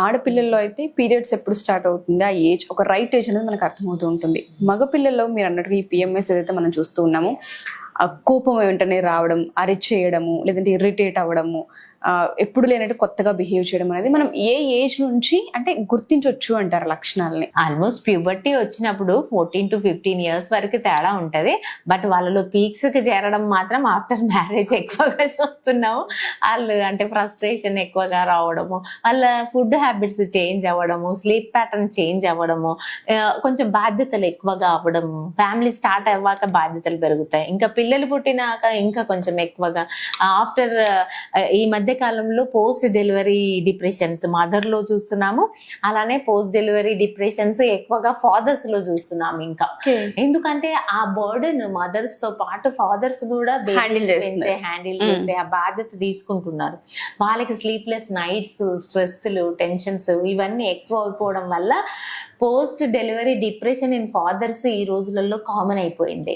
ఆడపిల్లల్లో అయితే పీరియడ్స్ ఎప్పుడు స్టార్ట్ అవుతుంది, ఆ ఏజ్ ఒక రైట్ ఏజ్ అనేది మనకు అర్థమవుతూ ఉంటుంది. మగపిల్లల్లో మీరు అన్నట్టుగా ఈ పిఎంఎస్ ఏదైతే మనం చూస్తూ ఉన్నామో, ఆ కోపం వెంటనే రావడం, అరిచేయడము, లేదంటే ఇరిటేట్ అవ్వడము, ఎప్పుడు లేనట్టు కొత్తగా బిహేవ్ చేయడం అనేది మనం ఏ ఏజ్ నుంచి అంటే గుర్తించవచ్చు అంటారు లక్షణాలని? ఆల్మోస్ట్ ప్యూబర్టీ వచ్చినప్పుడు 14 to 15 ఇయర్స్ వరకు తేడా ఉంటది. బట్ వాళ్ళలో పీక్స్ కి చేరడం మాత్రం ఆఫ్టర్ మ్యారేజ్ ఎక్కువగా చూస్తున్నాము. వాళ్ళు అంటే ఫ్రస్ట్రేషన్ ఎక్కువగా రావడము, వాళ్ళ ఫుడ్ హ్యాబిట్స్ చేంజ్ అవ్వడము, స్లీప్ ప్యాటర్న్ చేంజ్ అవ్వడము, కొంచెం బాధ్యతలు ఎక్కువగా అవ్వడము, ఫ్యామిలీ స్టార్ట్ అవ్వాక బాధ్యతలు పెరుగుతాయి. ఇంకా పిల్లలు పుట్టినాక ఇంకా కొంచెం ఎక్కువగా ఆఫ్టర్ ఈ మధ్య కాలంలో పోస్ట్ డెలివరీ డిప్రెషన్స్ మదర్ లో చూస్తున్నాము. అలానే పోస్ట్ డెలివరీ డిప్రెషన్స్ ఎక్కువగా ఫాదర్స్ లో చూస్తున్నాము. ఇంకా ఎందుకంటే ఆ బర్డెన్ మదర్స్ తో పాటు ఫాదర్స్ కూడా హ్యాండిల్ చేసే ఆ బాధ్యత తీసుకుంటున్నారు. వాళ్ళకి స్లీప్లెస్ నైట్స్, స్ట్రెస్లు, టెన్షన్స్ ఇవన్నీ ఎక్కువ అయిపోవడం వల్ల post delivery depression in fathers ఈ రోజులలో కామన్ అయిపోయింది.